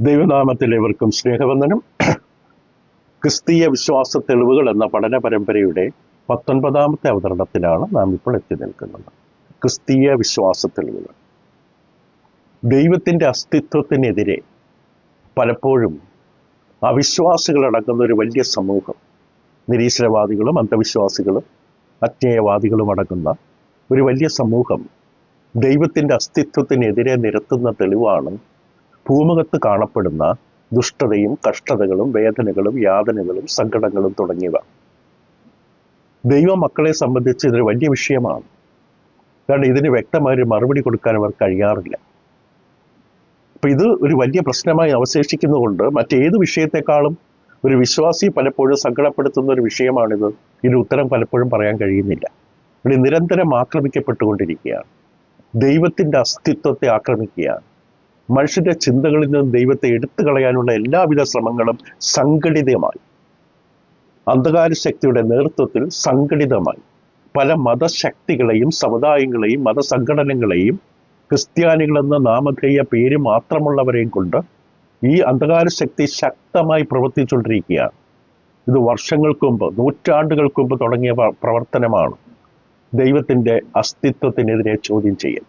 ദൈവനാമത്തിൽ ഏവർക്കും സ്നേഹവന്ദനം. ക്രിസ്തീയ വിശ്വാസ തെളിവുകൾ എന്ന പഠന പരമ്പരയുടെ 19ാമത്തെ അവതരണത്തിലാണ് നാം ഇപ്പോൾ എത്തി നിൽക്കുന്നത്. ക്രിസ്തീയ വിശ്വാസ തെളിവുകൾ. ദൈവത്തിൻ്റെ അസ്തിത്വത്തിനെതിരെ പലപ്പോഴും അവിശ്വാസികളടങ്ങുന്ന ഒരു വലിയ സമൂഹം, നിരീശ്വരവാദികളും അന്ധവിശ്വാസികളും അജ്ഞേയവാദികളും അടങ്ങുന്ന ഒരു വലിയ സമൂഹം ദൈവത്തിൻ്റെ അസ്തിത്വത്തിനെതിരെ നിരത്തുന്ന തെളിവാണ് ഭൂമുഖത്ത് കാണപ്പെടുന്ന ദുഷ്ടതയും കഷ്ടതകളും വേദനകളും യാതനകളും സങ്കടങ്ങളും തുടങ്ങിയവ. ദൈവമക്കളെ സംബന്ധിച്ച് ഇതൊരു വലിയ വിഷയമാണ്. കാരണം ഇതിന് വ്യക്തമായ മറുപടി കൊടുക്കാൻ അവർ കഴിയാറില്ല. അപ്പം ഇത് ഒരു വലിയ പ്രശ്നമായി അവശേഷിക്കുന്നതുകൊണ്ട് മറ്റേത് വിഷയത്തെക്കാളും ഒരു വിശ്വാസി പലപ്പോഴും സങ്കടപ്പെടുത്തുന്ന ഒരു വിഷയമാണിത്. ഇതിന് ഉത്തരം പലപ്പോഴും പറയാൻ കഴിയുന്നില്ല. ഇവിടെ നിരന്തരം ആക്രമിക്കപ്പെട്ടുകൊണ്ടിരിക്കുകയാണ്. ദൈവത്തിൻ്റെ അസ്തിത്വത്തെ ആക്രമിക്കുകയാണ്. മനുഷ്യന്റെ ചിന്തകളിൽ നിന്ന് ദൈവത്തെ എടുത്തു കളയാനുള്ള എല്ലാവിധ ശ്രമങ്ങളും സംഘടിതമായി, അന്ധകാര ശക്തിയുടെ നേതൃത്വത്തിൽ സംഘടിതമായി പല മതശക്തികളെയും സമുദായങ്ങളെയും മതസംഘടനകളെയും ക്രിസ്ത്യാനികളെന്ന നാമധേയ പേര് മാത്രമുള്ളവരെയും കൊണ്ട് ഈ അന്ധകാര ശക്തി ശക്തമായി പ്രവർത്തിച്ചുകൊണ്ടിരിക്കുകയാണ്. ഇത് വർഷങ്ങൾക്ക് മുമ്പ്, നൂറ്റാണ്ടുകൾക്ക് മുമ്പ് തുടങ്ങിയ പ്രവർത്തനമാണ്. ദൈവത്തിൻ്റെ അസ്തിത്വത്തിനെതിരെ ചോദ്യം ചെയ്യൽ.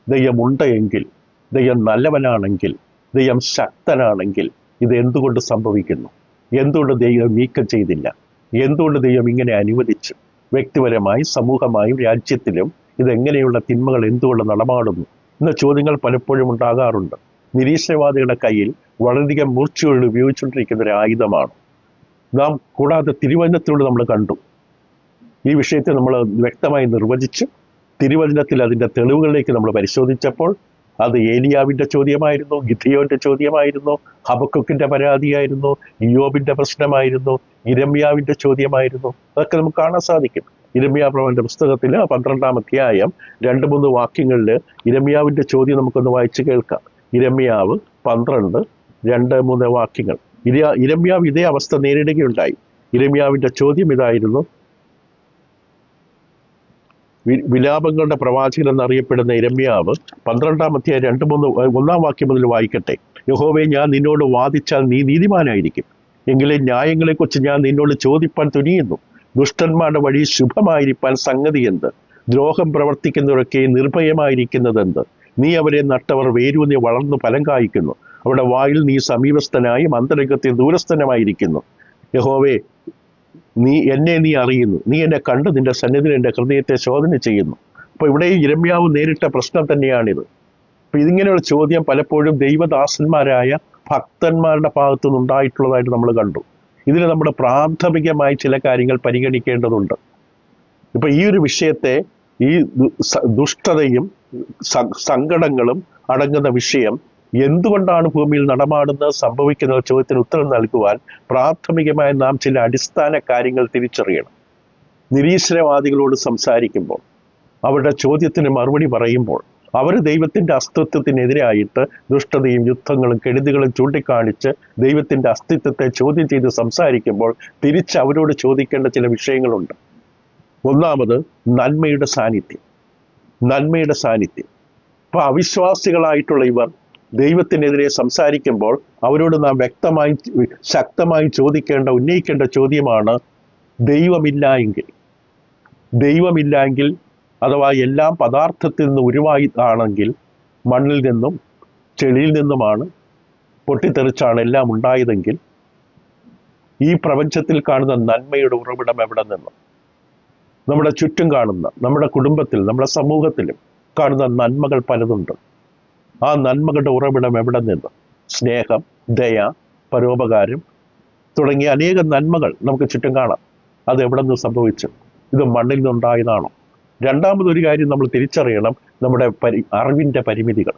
ദൈവമുണ്ട് എങ്കിൽ, ദൈവം നല്ലവനാണെങ്കിൽ, ദൈവം ശക്തനാണെങ്കിൽ ഇത് എന്തുകൊണ്ട് സംഭവിക്കുന്നു? എന്തുകൊണ്ട് ദൈവം നീക്കം ചെയ്തില്ല? എന്തുകൊണ്ട് ദൈവം ഇങ്ങനെ അനുവദിച്ചു? വ്യക്തിപരമായി, സമൂഹമായും രാജ്യത്തിലും ഇതെങ്ങനെയുള്ള തിന്മകൾ എന്തുകൊണ്ട് നടമാടുന്നു എന്ന ചോദ്യങ്ങൾ പലപ്പോഴും ഉണ്ടാകാറുണ്ട്. നിരീശ്വരവാദികളുടെ കയ്യിൽ വളരെയധികം മൂർച്ചയോട് ഉപയോഗിച്ചുകൊണ്ടിരിക്കുന്ന ഒരു ആയുധമാണ്. നാം കൂടാതെ തിരുവചനത്തിലൂടെ നമ്മൾ കണ്ടു. ഈ വിഷയത്തെ നമ്മൾ വ്യക്തമായി നിർവചിച്ച് തിരുവചനത്തിൽ അതിൻ്റെ തെളിവുകളിലേക്ക് നമ്മൾ പരിശോധിച്ചപ്പോൾ അത് ഏലിയാവിൻ്റെ ചോദ്യമായിരുന്നു, ഗിദെയോന്റെ ചോദ്യമായിരുന്നു, ഹബക്കുക്കിന്റെ പരാതിയായിരുന്നു, ഇയ്യോബിന്റെ പ്രശ്നമായിരുന്നു, ഇരമ്യാവിന്റെ ചോദ്യമായിരുന്നു. അതൊക്കെ നമുക്ക് കാണാൻ സാധിക്കും. ഇരമ്യാ പ്രവചനന്റെ പുസ്തകത്തിൽ 12ാം അധ്യായം 2-3 വാക്യങ്ങളിൽ ഇരമ്യാവിന്റെ ചോദ്യം നമുക്കൊന്ന് വായിച്ചു കേൾക്കാം. ഇരമ്യാവ് 12, 2-3 വാക്യങ്ങൾ. ഇരമ്യാവ് ഇതേ അവസ്ഥ നേരിടുകയുണ്ടായി. ഇരമ്യാവിന്റെ ചോദ്യം ഇതായിരുന്നു. വിലാപങ്ങളുടെ പ്രവാചകൻ എന്നറിയപ്പെടുന്ന ഇരമ്യാവ് 12ാം അധ്യായം 2-3 1-ാം വാക്യം മുതൽ വായിക്കട്ടെ. യഹോവേ, ഞാൻ നിന്നോട് വാദിച്ചാൽ നീ നീതിമാനായിരിക്കും. എങ്കിലും ന്യായങ്ങളെക്കുറിച്ച് ഞാൻ നിന്നോട് ചോദിപ്പാൻ തുനിയുന്നു. ദുഷ്ടന്മാരുടെ വഴി ശുഭമായിരിക്കാൻ സംഗതി എന്ത്? ദ്രോഹം പ്രവർത്തിക്കുന്നവരൊക്കെ നിർഭയമായിരിക്കുന്നതെന്ത്? നീ അവരെ നട്ടവർ വേരൂന്നി വളർന്നു ഫലം കായ്ക്കുന്നു. അവരുടെ വായിൽ നീ സമീപസ്ഥനായും അന്തരംഗത്തിൽ ദൂരസ്ഥനമായിരിക്കുന്നു. യഹോവേ, നീ അറിയുന്നു. നീ എന്നെ കണ്ട് നിന്റെ സന്നിധിയിൽ എൻ്റെ ഹൃദയത്തെ ശോധന ചെയ്യുന്നു. അപ്പോൾ ഇവിടെ ഇരമ്യാവ് നേരിട്ട പ്രശ്നം തന്നെയാണിത്. അപ്പം ഇതിങ്ങനെയുള്ള ചോദ്യം പലപ്പോഴും ദൈവദാസന്മാരായ ഭക്തന്മാരുടെ ഭാഗത്തു നിന്നുണ്ടായിട്ടുള്ളതായിട്ട് നമ്മൾ കണ്ടു. ഇതിന് നമ്മുടെ പ്രാഥമികമായി ചില കാര്യങ്ങൾ പരിഗണിക്കേണ്ടതുണ്ട്. ഇപ്പം ഈ ഒരു വിഷയത്തെ, ഈ ദുഷ്ടതയും സങ്കടങ്ങളും അടങ്ങുന്ന വിഷയം എന്തുകൊണ്ടാണ് ഭൂമിയിൽ നടമാടുന്നത്, സംഭവിക്കുന്ന ചോദ്യത്തിന് ഉത്തരം നൽകുവാൻ പ്രാഥമികമായി നാം ചില അടിസ്ഥാന കാര്യങ്ങൾ തിരിച്ചറിയണം. നിരീശ്വരവാദികളോട് സംസാരിക്കുമ്പോൾ, അവരുടെ ചോദ്യത്തിന് മറുപടി പറയുമ്പോൾ, അവർ ദൈവത്തിൻ്റെ അസ്തിത്വത്തിനെതിരായിട്ട് ദുഷ്ടതയും യുദ്ധങ്ങളും കെടുതികളും ചൂണ്ടിക്കാണിച്ച് ദൈവത്തിൻ്റെ അസ്തിത്വത്തെ ചോദ്യം ചെയ്ത് സംസാരിക്കുമ്പോൾ തിരിച്ച് അവരോട് ചോദിക്കേണ്ട ചില വിഷയങ്ങളുണ്ട്. ഒന്നാമത് നന്മയുടെ സാന്നിധ്യം. നന്മയുടെ സാന്നിധ്യം. അപ്പോൾ അവിശ്വാസികളായിട്ടുള്ള ഇവർ ദൈവത്തിനെതിരെ സംസാരിക്കുമ്പോൾ അവരോട് നാം വ്യക്തമായി ശക്തമായി ഉന്നയിക്കേണ്ട ചോദ്യമാണ്, ദൈവമില്ല എങ്കിൽ അഥവാ എല്ലാം പദാർത്ഥത്തിൽ നിന്ന് ഉരുവായതാണെങ്കിൽ, മണ്ണിൽ നിന്നും ചെളിയിൽ നിന്നുമാണ് പൊട്ടിത്തെറിച്ചാണ് എല്ലാം ഉണ്ടായതെങ്കിൽ, ഈ പ്രപഞ്ചത്തിൽ കാണുന്ന നന്മയുടെ ഉറവിടം എവിടെ നിന്ന്? നമ്മുടെ ചുറ്റും കാണുന്ന, നമ്മുടെ കുടുംബത്തിൽ, നമ്മുടെ സമൂഹത്തിലും കാണുന്ന നന്മകൾ പലതുണ്ട്. ആ നന്മകളുടെ ഉറവിടം എവിടെ നിന്ന്? സ്നേഹം, ദയ, പരോപകാരം തുടങ്ങിയ അനേകം നന്മകൾ നമുക്ക് ചുറ്റും കാണാം. അത് എവിടെ നിന്ന് സംഭവിച്ചു? ഇത് മണ്ണിൽ നിന്നുണ്ടായതാണോ? രണ്ടാമതൊരു കാര്യം നമ്മൾ തിരിച്ചറിയണം, നമ്മുടെ അറിവിൻ്റെ പരിമിതികൾ.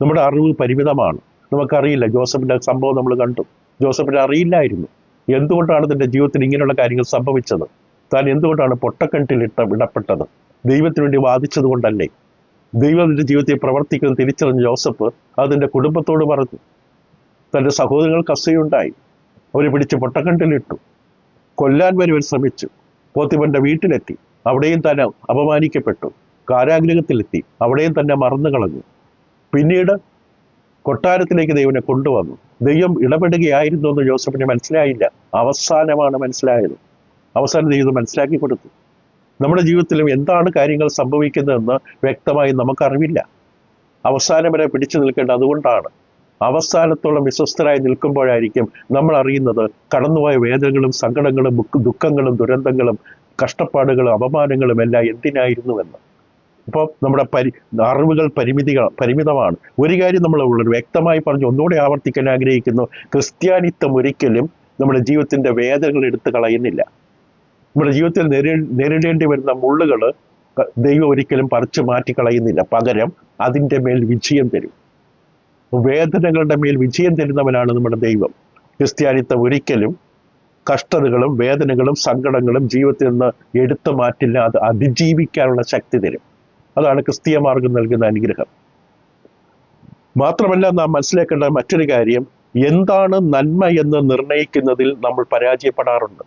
നമ്മുടെ അറിവ് പരിമിതമാണ്. നമുക്കറിയില്ല. ജോസഫിൻ്റെ സംഭവം നമ്മൾ കണ്ടു. ജോസഫിനെ അറിയില്ലായിരുന്നു. എന്തുകൊണ്ടാണ് തൻ്റെ ജീവിതത്തിൽ ഇങ്ങനെയുള്ള കാര്യങ്ങൾ സംഭവിച്ചത്? താൻ എന്തുകൊണ്ടാണ് പൊട്ടക്കിണറ്റിൽ ഇടപെട്ടത്? ദൈവത്തിന് വേണ്ടി വാദിച്ചത് കൊണ്ടല്ലേ? ദൈവത്തിൻ്റെ ജീവിതത്തിൽ പ്രവർത്തിക്കുന്ന തിരിച്ചറിഞ്ഞ ജോസഫ് അതിൻ്റെ കുടുംബത്തോട് പറഞ്ഞു. തൻ്റെ സഹോദരങ്ങൾക്ക് അസൂയുണ്ടായി. അവരെ പിടിച്ച് പൊട്ടക്കിണറ്റിലിട്ടു. കൊല്ലാൻ വരെ അവർ ശ്രമിച്ചു. പോത്തിഫറിന്റെ വീട്ടിലെത്തി. അവിടെയും തന്നെ അപമാനിക്കപ്പെട്ടു. കാരാഗൃഹത്തിലെത്തി. അവിടെയും തന്നെ മറന്നു കളഞ്ഞു. പിന്നീട് കൊട്ടാരത്തിലേക്ക് ദൈവനെ കൊണ്ടുവന്നു. ദൈവം ഇടപെടുകയായിരുന്നു എന്ന് ജോസഫിന് മനസ്സിലായില്ല. അവസാനമാണ് മനസ്സിലായത്. അവസാനം ദൈവം മനസ്സിലാക്കി കൊടുത്തു. നമ്മുടെ ജീവിതത്തിലും എന്താണ് കാര്യങ്ങൾ സംഭവിക്കുന്നതെന്ന് വ്യക്തമായി നമുക്കറിവില്ല. അവസാനം വരെ പിടിച്ചു നിൽക്കേണ്ടത് അതുകൊണ്ടാണ്. അവസാനത്തോളം വിശ്വസ്തരായി നിൽക്കുമ്പോഴായിരിക്കും നമ്മൾ അറിയുന്നത് കടന്നുപോയ വേദനകളും സങ്കടങ്ങളും ദുഃഖങ്ങളും ദുരന്തങ്ങളും കഷ്ടപ്പാടുകളും അപമാനങ്ങളും എല്ലാം എന്തിനായിരുന്നുവെന്ന്. ഇപ്പോൾ നമ്മുടെ അറിവുകൾ പരിമിതമാണ്. ഒരു കാര്യം നമ്മൾ വ്യക്തമായി പറഞ്ഞു ഒന്നുകൂടെ ആവർത്തിക്കാൻ ആഗ്രഹിക്കുന്നു. ക്രിസ്ത്യാനിത്വം ഒരിക്കലും നമ്മുടെ ജീവിതത്തിന്റെ വേദനകൾ എടുത്തു കളയുന്നില്ല. നമ്മുടെ ജീവിതത്തിൽ നേരിടേണ്ടി വരുന്ന മുള്ളുകൾ ദൈവം ഒരിക്കലും പറിച്ചു മാറ്റിക്കളയുന്നില്ല. പകരം അതിൻ്റെ മേൽ വിജയം തരും. വേദനകളുടെ മേൽ വിജയം തരുന്നവനാണ് നമ്മുടെ ദൈവം. ക്രിസ്ത്യാനിത്വം ഒരിക്കലും കഷ്ടതകളും വേദനകളും സങ്കടങ്ങളും ജീവിതത്തിൽ നിന്ന് എടുത്തു മാറ്റില്ല. അത് അതിജീവിക്കാനുള്ള ശക്തി തരും. അതാണ് ക്രിസ്തീയ മാർഗം നൽകുന്ന അനുഗ്രഹം. മാത്രമല്ല നാം മനസ്സിലാക്കേണ്ട മറ്റൊരു കാര്യം, എന്താണ് നന്മ എന്ന് നിർണയിക്കുന്നതിൽ നമ്മൾ പരാജയപ്പെടാറുണ്ട്.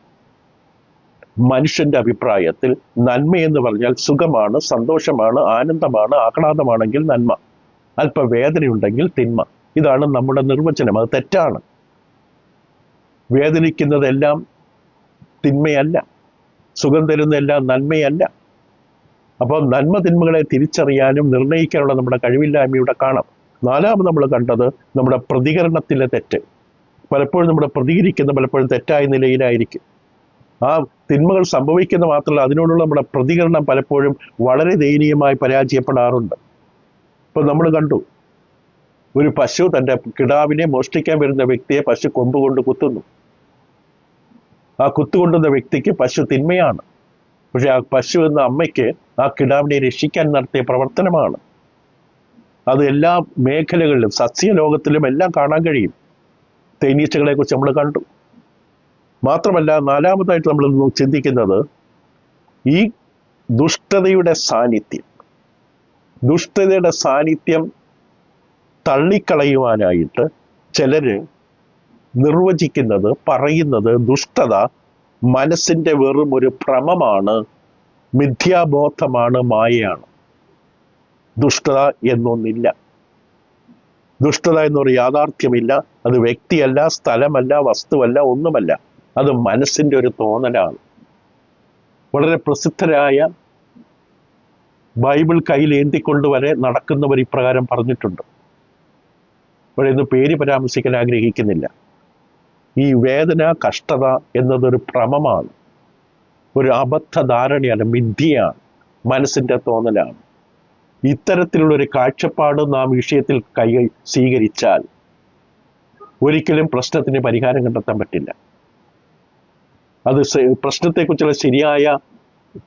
മനുഷ്യന്റെ അഭിപ്രായത്തിൽ നന്മ എന്ന് പറഞ്ഞാൽ സുഖമാണ്, സന്തോഷമാണ്, ആനന്ദമാണ്, ആഹ്ലാദമാണെങ്കിൽ നന്മ, അല്പ വേദനയുണ്ടെങ്കിൽ തിന്മ. ഇതാണ് നമ്മുടെ നിർവചനം. അത് തെറ്റാണ്. വേദനിക്കുന്നതെല്ലാം തിന്മയല്ല, സുഖം തരുന്നതെല്ലാം നന്മയല്ല. അപ്പോൾ നന്മ തിന്മകളെ തിരിച്ചറിയാനും നിർണയിക്കാനുള്ള നമ്മുടെ കഴിവില്ലായ്മയുടെ കാണാം. നാലാമത് നമ്മൾ കണ്ടത് നമ്മുടെ പ്രതികരണത്തിലെ തെറ്റ്. പലപ്പോഴും നമ്മൾ പ്രതികരിക്കുന്ന പലപ്പോഴും തെറ്റായ നിലയിലായിരിക്കും. ആ തിന്മകൾ സംഭവിക്കുന്ന മാത്രമല്ല, അതിനോടുള്ള നമ്മുടെ പ്രതികരണം പലപ്പോഴും വളരെ ദയനീയമായി പരാജയപ്പെടാറുണ്ട്. ഇപ്പൊ നമ്മൾ കണ്ടു, ഒരു പശു തൻ്റെ കിടാവിനെ മോഷ്ടിക്കാൻ വരുന്ന വ്യക്തിയെ പശു കൊമ്പുകൊണ്ട് കുത്തുന്നു. ആ കുത്തുകൊണ്ടുന്ന വ്യക്തിക്ക് പശു തിന്മയാണ്. പക്ഷെ ആ പശു എന്ന അമ്മയ്ക്ക് ആ കിടാവിനെ രക്ഷിക്കാൻ നടത്തിയ പ്രവർത്തനമാണ്. അത് എല്ലാ മേഖലകളിലും സസ്യലോകത്തിലും എല്ലാം കാണാൻ കഴിയും. തേനീച്ചകളെ കുറിച്ച് നമ്മൾ കണ്ടു. മാത്രമല്ല, നാലാമതായിട്ട് നമ്മൾ ചിന്തിക്കുന്നത് ഈ ദുഷ്ടതയുടെ സാന്നിധ്യം തള്ളിക്കളയുവാനായിട്ട് ചിലര് നിർവചിക്കുന്നത്, പറയുന്നത് ദുഷ്ടത മനസ്സിന്റെ വെറും ഒരു ഭ്രമമാണ്, മിഥ്യാബോധമാണ്, മായയാണ്. ദുഷ്ടത എന്നൊന്നില്ല. ദുഷ്ടത എന്നൊരു യാഥാർത്ഥ്യമില്ല. അത് വ്യക്തിയല്ല, സ്ഥലമല്ല, വസ്തുവല്ല, ഒന്നുമല്ല. അത് മനസ്സിന്റെ ഒരു തോന്നലാണ്. വളരെ പ്രസിദ്ധരായ ബൈബിൾ കയ്യിൽ ഏന്തിക്കൊണ്ടുവരെ നടക്കുന്നവർ ഇപ്രകാരം പറഞ്ഞിട്ടുണ്ട്. ഇവിടെ ഇന്ന് പേര് പരാമർശിക്കാൻ ആഗ്രഹിക്കുന്നില്ല. ഈ വേദന, കഷ്ടത എന്നതൊരു ഭ്രമമാണ്, ഒരു അബദ്ധധാരണയാണ്, മിഥ്യയാണ്, മനസ്സിന്റെ തോന്നലാണ്. ഇത്തരത്തിലുള്ളൊരു കാഴ്ചപ്പാട് നാം വിഷയത്തിൽ സ്വീകരിച്ചാൽ ഒരിക്കലും പ്രശ്നത്തിന് പരിഹാരം കണ്ടെത്താൻ പറ്റില്ല. അത് പ്രശ്നത്തെക്കുറിച്ചുള്ള ശരിയായ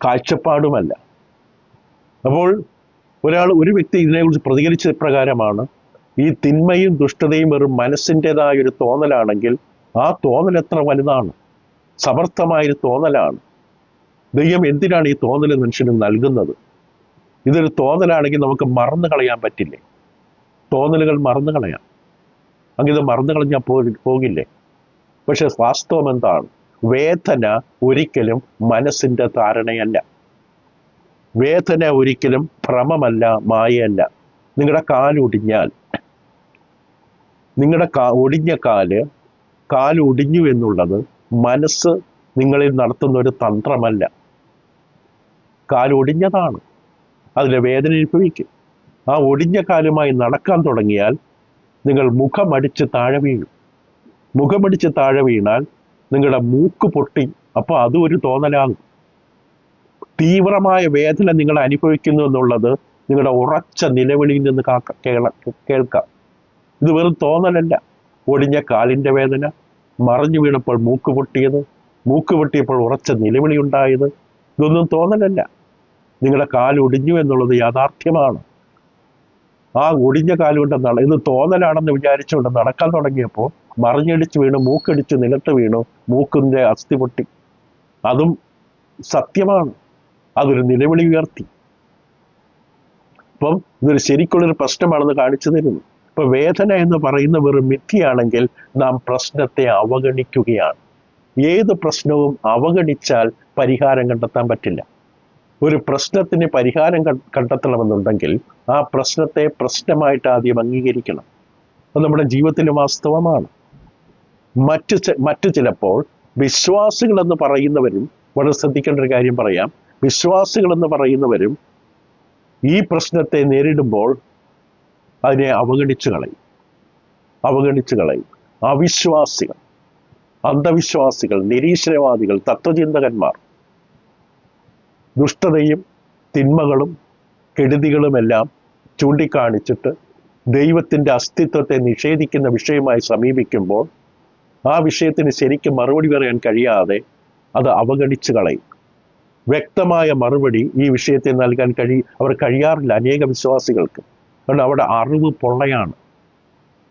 കാഴ്ചപ്പാടുമല്ല. അപ്പോൾ ഒരു വ്യക്തി ഇതിനെക്കുറിച്ച് പ്രതികരിച്ച പ്രകാരമാണ്, ഈ തിന്മയും ദുഷ്ടതയും വെറും മനസ്സിൻ്റെതായ ഒരു തോന്നലാണെങ്കിൽ ആ തോന്നൽ എത്ര വലുതാണ്, സമർത്ഥമായൊരു തോന്നലാണ്. ദൈവം എന്തിനാണ് ഈ തോന്നൽ മനുഷ്യന് നൽകുന്നത്? ഇതൊരു തോന്നലാണെങ്കിൽ നമുക്ക് മറന്നു കളയാൻ പറ്റില്ലേ? തോന്നലുകൾ മറന്നു കളയാം. അങ്ങനെ ഇത് മറന്നു കളഞ്ഞാൽ പോകില്ലേ? പക്ഷെ വാസ്തവം എന്താണ്? വേദന ഒരിക്കലും മനസ്സിന്റെ ധാരണയല്ല. വേദന ഒരിക്കലും ഭ്രമമല്ല, മായയല്ല. നിങ്ങളുടെ കാലൊടിഞ്ഞാൽ, നിങ്ങളുടെ ഒടിഞ്ഞ കാലൊടിഞ്ഞു എന്നുള്ളത് മനസ്സ് നിങ്ങളിൽ നടത്തുന്ന ഒരു തന്ത്രമല്ല. കാലൊടിഞ്ഞതാണ്, അതിലെ വേദന അനുഭവിക്കും. ആ ഒടിഞ്ഞ കാലുമായി നടക്കാൻ തുടങ്ങിയാൽ നിങ്ങൾ മുഖമടിച്ച് താഴെ വീഴും. മുഖമടിച്ച് താഴെ വീണാൽ നിങ്ങളുടെ മൂക്ക് പൊട്ടി. അപ്പോൾ അതും ഒരു തോന്നലാകും. തീവ്രമായ വേദന നിങ്ങൾ അനുഭവിക്കുന്നു എന്നുള്ളത് നിങ്ങളുടെ ഉറച്ച നിലവിളിയിൽ നിന്ന് കേൾക്കാം. ഇത് വെറും തോന്നലല്ല. ഒടിഞ്ഞ കാലിൻ്റെ വേദന, മറിഞ്ഞു വീണപ്പോൾ മൂക്ക് പൊട്ടിയപ്പോൾ ഉറച്ച നിലവിളി ഉണ്ടായത്, ഇതൊന്നും തോന്നലല്ല. നിങ്ങളുടെ കാലൊടിഞ്ഞു എന്നുള്ളത് യാഥാർത്ഥ്യമാണ്. ആ ഒടിഞ്ഞ കാലുകൊണ്ട് ഇത് തോന്നലാണെന്ന് വിചാരിച്ചുകൊണ്ട് നടക്കാൻ തുടങ്ങിയപ്പോൾ മറിഞ്ഞടിച്ച് വീണു, മൂക്കടിച്ച് നിലത്ത് വീണു, മൂക്കിൻ്റെ അസ്ഥി പൊട്ടി. അതും സത്യമാണ്. അതൊരു നിലവിളി ഉയർത്തി. അപ്പം ഇതൊരു ശരിക്കുള്ളൊരു പ്രശ്നമാണെന്ന് കാണിച്ചു തരുന്നു. ഇപ്പൊ വേദന എന്ന് പറയുന്ന വെറും മിഥ്യയാണെങ്കിൽ നാം പ്രശ്നത്തെ അവഗണിക്കുകയാണ്. ഏത് പ്രശ്നവും അവഗണിച്ചാൽ പരിഹാരം കണ്ടെത്താൻ പറ്റില്ല. ഒരു പ്രശ്നത്തിന് പരിഹാരം കണ്ടെത്തണമെന്നുണ്ടെങ്കിൽ ആ പ്രശ്നത്തെ പ്രശ്നമായിട്ട് ആദ്യം അംഗീകരിക്കണം. അത് നമ്മുടെ ജീവിതത്തിലെ വാസ്തവമാണ്. മറ്റു ചിലപ്പോൾ വിശ്വാസികളെന്ന് പറയുന്നവരും, വളരെ ശ്രദ്ധിക്കേണ്ട ഒരു കാര്യം പറയാം, വിശ്വാസികളെന്ന് പറയുന്നവരും ഈ പ്രശ്നത്തെ നേരിടുമ്പോൾ അതിനെ അവഗണിച്ചു കളയും. അവിശ്വാസികൾ, അന്ധവിശ്വാസികൾ, നിരീശ്വരവാദികൾ, തത്വചിന്തകന്മാർ ദുഷ്ടതയും തിന്മകളും കെടുതികളുമെല്ലാം ചൂണ്ടിക്കാണിച്ചിട്ട് ദൈവത്തിൻ്റെ അസ്തിത്വത്തെ നിഷേധിക്കുന്ന വിഷയമായി സമീപിക്കുമ്പോൾ ആ വിഷയത്തിന് ശരിക്കും മറുപടി പറയാൻ കഴിയാതെ അത് അവഗണിച്ചു കളയും. വ്യക്തമായ മറുപടി ഈ വിഷയത്തെ നൽകാൻ അവർ കഴിയാറില്ല അനേക വിശ്വാസികൾക്ക്. കാരണം അവിടെ അറിവ് പൊള്ളയാണ്.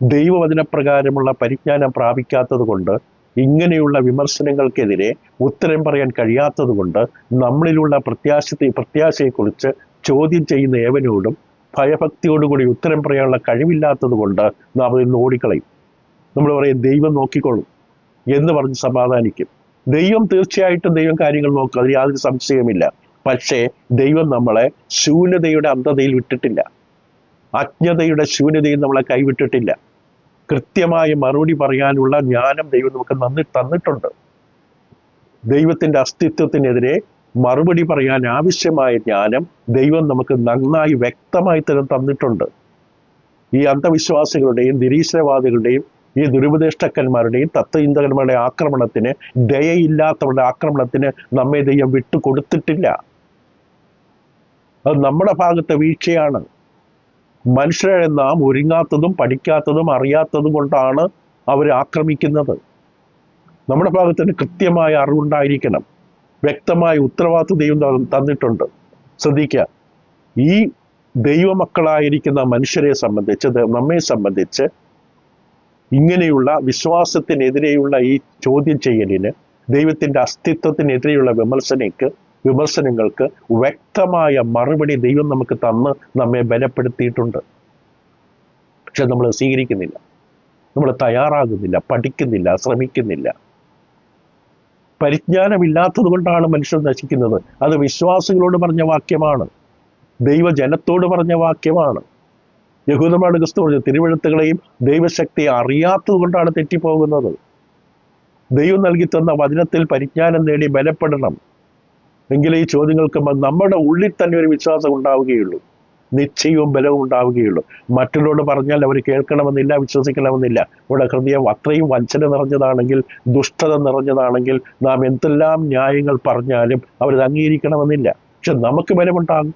ദൈവവചനപ്രകാരമുള്ള പരിജ്ഞാനം പ്രാപിക്കാത്തത് കൊണ്ട്, ഇങ്ങനെയുള്ള വിമർശനങ്ങൾക്കെതിരെ ഉത്തരം പറയാൻ കഴിയാത്തത് കൊണ്ട്, നമ്മളിലുള്ള പ്രത്യാശയെക്കുറിച്ച് ചോദ്യം ചെയ്യുന്ന ഏവനോടും ഭയഭക്തിയോടുകൂടി ഉത്തരം പറയാനുള്ള കഴിവില്ലാത്തത് കൊണ്ട് നാം അതിൽ ഓടിക്കളയും. നമ്മൾ പറയും ദൈവം നോക്കിക്കൊള്ളും എന്ന് പറഞ്ഞ് സമാധാനിക്കും. ദൈവം തീർച്ചയായിട്ടും ദൈവം കാര്യങ്ങൾ നോക്കും, അതിൽ യാതൊരു സംശയമില്ല. പക്ഷേ ദൈവം നമ്മളെ ശൂന്യതയുടെ അന്ധതയിൽ വിട്ടിട്ടില്ല, അജ്ഞതയുടെ ശൂന്യതയിൽ നമ്മളെ കൈവിട്ടിട്ടില്ല. കൃത്യമായ മറുപടി പറയാനുള്ള ജ്ഞാനം ദൈവം നമുക്ക് തന്നിട്ടുണ്ട്. ദൈവത്തിൻ്റെ അസ്തിത്വത്തിനെതിരെ മറുപടി പറയാൻ ആവശ്യമായ ജ്ഞാനം ദൈവം നമുക്ക് നന്നായി വ്യക്തമായി തന്നിട്ടുണ്ട്. ഈ അന്ധവിശ്വാസികളുടെയും നിരീശ്വരവാദികളുടെയും ഈ ദുരുപദേഷ്ടക്കന്മാരുടെയും തത്വചിന്തകന്മാരുടെ ആക്രമണത്തിന്, ദയയില്ലാത്തവരുടെ ആക്രമണത്തിന് നമ്മെ ദൈവം വിട്ടുകൊടുത്തിട്ടില്ല. അത് നമ്മുടെ ഭാഗത്തെ വീഴ്ചയാണ്. മനുഷ്യരെ നാം ഒരുങ്ങാത്തതും പഠിക്കാത്തതും അറിയാത്തതും കൊണ്ടാണ് അവർ ആക്രമിക്കുന്നത്. നമ്മുടെ ഭാഗത്തിന് കൃത്യമായ അറിവുണ്ടായിരിക്കണം, വ്യക്തമായ ഉത്തരവാദിത്വം ദൈവം തന്നിട്ടുണ്ട്. ശ്രദ്ധിക്കുക, ഈ ദൈവമക്കളായിരിക്കുന്ന മനുഷ്യരെ സംബന്ധിച്ച്, നമ്മെ സംബന്ധിച്ച് ഇങ്ങനെയുള്ള വിശ്വാസത്തിനെതിരെയുള്ള ഈ ചോദ്യം ചെയ്യലിന്, ദൈവത്തിൻ്റെ അസ്തിത്വത്തിനെതിരെയുള്ള വിമർശനങ്ങൾക്ക് വ്യക്തമായ മറുപടി ദൈവം നമുക്ക് തന്ന് നമ്മെ ബലപ്പെടുത്തിയിട്ടുണ്ട്. പക്ഷെ നമ്മൾ സ്വീകരിക്കുന്നില്ല, നമ്മൾ തയ്യാറാകുന്നില്ല, പഠിക്കുന്നില്ല, ശ്രമിക്കുന്നില്ല. പരിജ്ഞാനമില്ലാത്തത് കൊണ്ടാണ് മനുഷ്യർ നശിക്കുന്നത്. അത് വിശ്വാസികളോട് പറഞ്ഞ വാക്യമാണ്, ദൈവജനത്തോട് പറഞ്ഞ വാക്യമാണ്. യഹൂദന്മാരുടെ ക്രിസ്തു പറഞ്ഞു, തിരുവെഴുത്തുകളെയും ദൈവശക്തിയെ അറിയാത്തത് കൊണ്ടാണ് തെറ്റിപ്പോകുന്നത്. ദൈവം നൽകി തന്ന വചനത്തിൽ പരിജ്ഞാനം നേടി ബലപ്പെടണം. എങ്കിലേ ഈ ചോദ്യങ്ങൾക്ക് നമ്മുടെ ഉള്ളിൽ തന്നെ ഒരു വിശ്വാസം ഉണ്ടാവുകയുള്ളൂ, നിശ്ചയവും ബലവും ഉണ്ടാവുകയുള്ളൂ. മറ്റുള്ളവരോട് പറഞ്ഞാൽ അവർ കേൾക്കണമെന്നില്ല, വിശ്വസിക്കണമെന്നില്ല. ഇവിടെ ഹൃദയം അത്രയും വഞ്ചന നിറഞ്ഞതാണെങ്കിൽ, ദുഷ്ടത നിറഞ്ഞതാണെങ്കിൽ, നാം എന്തെല്ലാം ന്യായങ്ങൾ പറഞ്ഞാലും അവരത് അംഗീകരിക്കണമെന്നില്ല. പക്ഷെ നമുക്ക് ബലമുണ്ടാകും.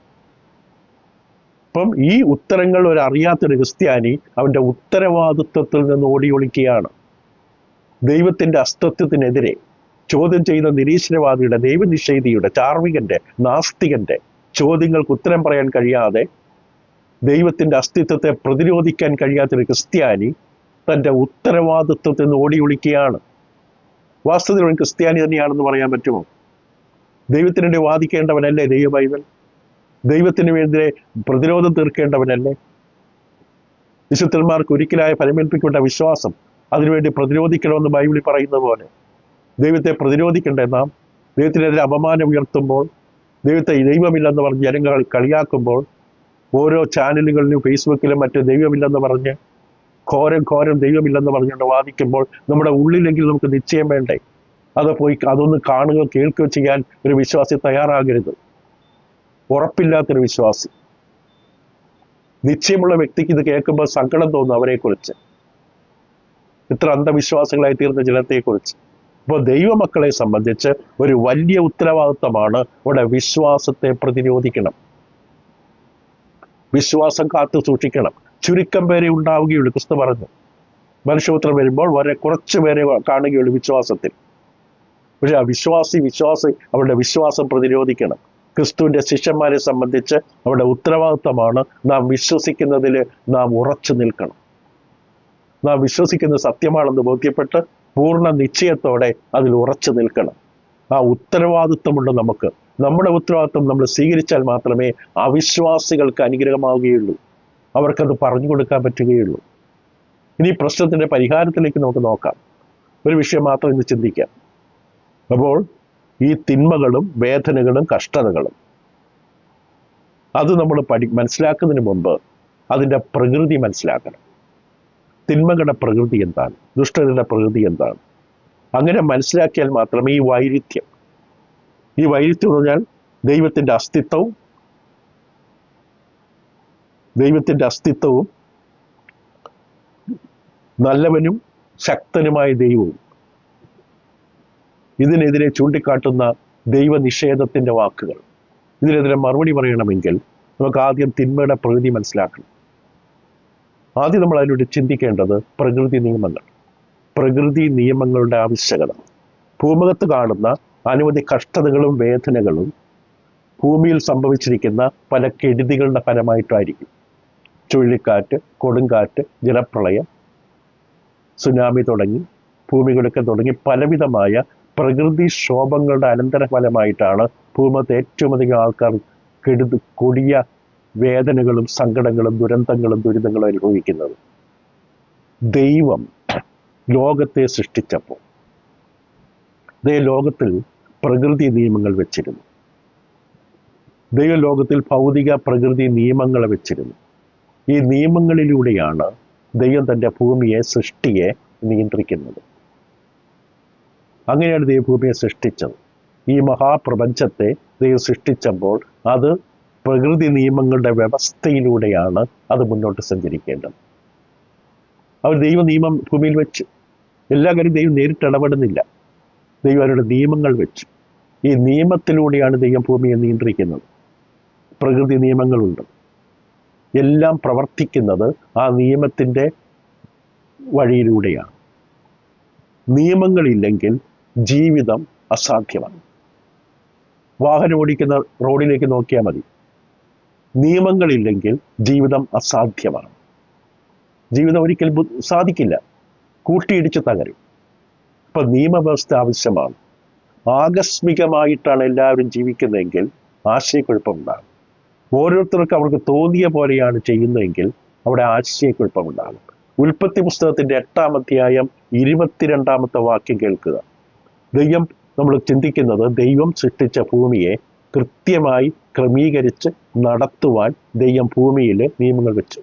അപ്പം ഈ ഉത്തരങ്ങൾ അറിയാത്തൊരു ക്രിസ്ത്യാനി അവൻ്റെ ഉത്തരവാദിത്വത്തിൽ നിന്ന് ഓടിയൊളിക്കുകയാണ്. ദൈവത്തിൻ്റെ അസ്തിത്വത്തിനെതിരെ ചോദ്യം ചെയ്യുന്ന നിരീശ്വരവാദിയുടെ, ദൈവനിഷേധിയുടെ, ചാർവികന്റെ, നാസ്തികന്റെ ചോദ്യങ്ങൾക്ക് ഉത്തരം പറയാൻ കഴിയാതെ, ദൈവത്തിൻ്റെ അസ്തിത്വത്തെ പ്രതിരോധിക്കാൻ കഴിയാത്തൊരു ക്രിസ്ത്യാനി തൻ്റെ ഉത്തരവാദിത്വത്തിൽ നിന്ന് ഓടിയൊളിക്കുകയാണ്. വാസ്തവത്തിൽ ഒരു ക്രിസ്ത്യാനി തന്നെയാണെന്ന് പറയാൻ പറ്റുമോ? ദൈവത്തിനുവേണ്ടി വാദിക്കേണ്ടവനല്ലേ ദൈവ ബൈബിൾ? ദൈവത്തിന് വേണ്ടി പ്രതിരോധം തീർക്കേണ്ടവനല്ലേ? വിശുദ്ധന്മാർക്ക് ഒരിക്കലായ ഫലമേൽപ്പിക്കേണ്ട വിശ്വാസം, അതിനുവേണ്ടി പ്രതിരോധിക്കണമെന്ന് ബൈബിളിൽ പറയുന്നത് പോലെ ദൈവത്തെ പ്രതിരോധിക്കണ്ടേ നാം? ദൈവത്തിനെതിരെ അപമാനം ഉയർത്തുമ്പോൾ, ദൈവമില്ലെന്ന് പറഞ്ഞ് ജനങ്ങൾ കളിയാക്കുമ്പോൾ, ഓരോ ചാനലുകളിലും ഫേസ്ബുക്കിലും മറ്റും ദൈവമില്ലെന്ന് പറഞ്ഞ് ഘോരം ദൈവമില്ലെന്ന് പറഞ്ഞുകൊണ്ട് വാദിക്കുമ്പോൾ നമ്മുടെ ഉള്ളിലെങ്കിലും നമുക്ക് നിശ്ചയം വേണ്ടേ? അതൊന്ന് കാണുകയോ കേൾക്കുകയോ ചെയ്യാൻ ഒരു വിശ്വാസി തയ്യാറാകരുത്. ഉറപ്പില്ലാത്തൊരു വിശ്വാസി, നിശ്ചയമുള്ള വ്യക്തിക്ക് ഇത് കേൾക്കുമ്പോൾ സങ്കടം തോന്നും അവരെക്കുറിച്ച്, ഇത്ര അന്ധവിശ്വാസികളായി തീർന്ന ജനത്തെക്കുറിച്ച്. അപ്പോൾ ദൈവമക്കളെ സംബന്ധിച്ച് ഒരു വലിയ ഉത്തരവാദിത്തമാണ് അവിടെ വിശ്വാസത്തെ പ്രതിരോധിക്കണം, വിശ്വാസം കാത്തു സൂക്ഷിക്കണം. ചുരുക്കം പേരെ ഉണ്ടാവുകയുള്ളൂ. ക്രിസ്തു പറഞ്ഞു, മനുഷ്യപുത്രൻ വരുമ്പോൾ വളരെ കുറച്ച് പേരെ കാണുകയുള്ളൂ വിശ്വാസത്തിൽ. പക്ഷെ ആ വിശ്വാസി അവരുടെ വിശ്വാസം പ്രതിരോധിക്കണം. ക്രിസ്തുവിൻ്റെ ശിഷ്യന്മാരെ സംബന്ധിച്ച് അവരുടെ ഉത്തരവാദിത്തമാണ് നാം വിശ്വസിക്കുന്നതിൽ നാം ഉറച്ചു നിൽക്കണം. നാം വിശ്വസിക്കുന്നത് സത്യമാണെന്ന് ബോധ്യപ്പെട്ട് പൂർണ്ണ നിശ്ചയത്തോടെ അതിൽ ഉറച്ചു നിൽക്കണം. ആ ഉത്തരവാദിത്വമുണ്ട് നമുക്ക്. നമ്മുടെ ഉത്തരവാദിത്വം നമ്മൾ സ്വീകരിച്ചാൽ മാത്രമേ അവിശ്വാസികൾക്ക് അനുഗ്രഹമാവുകയുള്ളൂ, അവർക്കത് പറഞ്ഞു കൊടുക്കാൻ പറ്റുകയുള്ളൂ. ഇനി പ്രശ്നത്തിൻ്റെ പരിഹാരത്തിലേക്ക് നമുക്ക് നോക്കാം. ഒരു വിഷയം മാത്രം ഇന്ന് ചിന്തിക്കാം. അപ്പോൾ ഈ തിന്മകളും വേദനകളും കഷ്ടതകളും അത് നമ്മൾ മനസ്സിലാക്കുന്നതിന് മുമ്പ് അതിൻ്റെ പ്രകൃതി മനസ്സിലാക്കണം. തിന്മകളുടെ പ്രകൃതി എന്താണ്, ദുഷ്ടതയുടെ പ്രകൃതി എന്താണ്. അങ്ങനെ മനസ്സിലാക്കിയാൽ മാത്രമേ ഈ വൈരുദ്ധ്യം എന്ന് പറഞ്ഞാൽ ദൈവത്തിൻ്റെ അസ്തിത്വവും നല്ലവനും ശക്തനുമായ ദൈവവും ഇതിനെതിരെ ചൂണ്ടിക്കാട്ടുന്ന ദൈവനിഷേധത്തിൻ്റെ വാക്കുകൾ, ഇതിനെതിരെ മറുപടി പറയണമെങ്കിൽ നമുക്ക് ആദ്യം തിന്മയുടെ പ്രകൃതി മനസ്സിലാക്കണം. ആദ്യം നമ്മൾ അതിലൂടെ ചിന്തിക്കേണ്ടത് പ്രകൃതി നിയമങ്ങളുടെ ആവശ്യകത. ഭൂമുഖത്ത് കാണുന്ന അനവധി കഷ്ടതകളും വേദനകളും ഭൂമിയിൽ സംഭവിച്ചിരിക്കുന്ന പല കെടുതികളുടെ ഫലമായിട്ടായിരിക്കും. ചുഴലിക്കാറ്റ്, കൊടുങ്കാറ്റ്, ജലപ്രളയം, സുനാമി തുടങ്ങി ഭൂമികളൊക്കെ തുടങ്ങി പലവിധമായ പ്രകൃതി ക്ഷോഭങ്ങളുടെ അനന്തരഫലമായിട്ടാണ് ഭൂമുഖത്ത് ഏറ്റവും അധികം ആൾക്കാർ കൊടിയ വേദനകളും സങ്കടങ്ങളും ദുരന്തങ്ങളും അനുഭവിക്കുന്നത്. ദൈവം ലോകത്തെ സൃഷ്ടിച്ചപ്പോൾ ലോകത്തിൽ പ്രകൃതി നിയമങ്ങൾ വെച്ചിരുന്നു. ലോകത്തിൽ ഭൗതിക പ്രകൃതി നിയമങ്ങൾ വെച്ചിരുന്നു. ഈ നിയമങ്ങളിലൂടെയാണ് ദൈവം തൻ്റെ ഭൂമിയെ, സൃഷ്ടിയെ നിയന്ത്രിക്കുന്നത്. അങ്ങനെയാണ് ദൈവഭൂമിയെ സൃഷ്ടിച്ചത്. ഈ മഹാപ്രപഞ്ചത്തെ ദൈവം സൃഷ്ടിച്ചപ്പോൾ അത് പ്രകൃതി നിയമങ്ങളുടെ വ്യവസ്ഥയിലൂടെയാണ് അത് മുന്നോട്ട് സഞ്ചരിക്കേണ്ടത്. അവർ ദൈവ നിയമം ഭൂമിയിൽ വെച്ച് എല്ലാ കാര്യം ദൈവം നേരിട്ട് ഇടപെടുന്നില്ല. ദൈവം അവരുടെ നിയമങ്ങൾ വെച്ചു. ഈ നിയമത്തിലൂടെയാണ് ദൈവം ഭൂമിയെ നിയന്ത്രിക്കുന്നത്. പ്രകൃതി നിയമങ്ങളുണ്ട്. എല്ലാം പ്രവർത്തിക്കുന്നത് ആ നിയമത്തിൻ്റെ വഴിയിലൂടെയാണ്. നിയമങ്ങളില്ലെങ്കിൽ ജീവിതം അസാധ്യമാണ്. വാഹനം ഓടിക്കുന്ന റോഡിലേക്ക് നോക്കിയാൽ മതി. നിയമങ്ങളില്ലെങ്കിൽ ജീവിതം അസാധ്യമാണ്. ജീവിതം ഒരിക്കലും സാധിക്കില്ല, കൂട്ടിയിടിച്ച് തകരും. അപ്പൊ നിയമവ്യവസ്ഥ ആവശ്യമാണ്. ആകസ്മികമായിട്ടാണ് എല്ലാവരും ജീവിക്കുന്നതെങ്കിൽ ആശയക്കുഴപ്പമുണ്ടാകും. ഓരോരുത്തർക്കും അവർക്ക് തോന്നിയ പോലെയാണ് ചെയ്യുന്നതെങ്കിൽ അവിടെ ആശയക്കുഴപ്പമുണ്ടാകും. ഉൽപ്പത്തി പുസ്തകത്തിന്റെ 8-ാം അധ്യായം 22-ാമത്തെ വാക്യം കേൾക്കുക. നമ്മൾ ചിന്തിക്കുന്നത് ദൈവം സൃഷ്ടിച്ച ഭൂമിയെ കൃത്യമായി ക്രമീകരിച്ച് നടത്തുവാൻ ദൈവം ഭൂമിയിൽ നിയമങ്ങൾ വെച്ചു.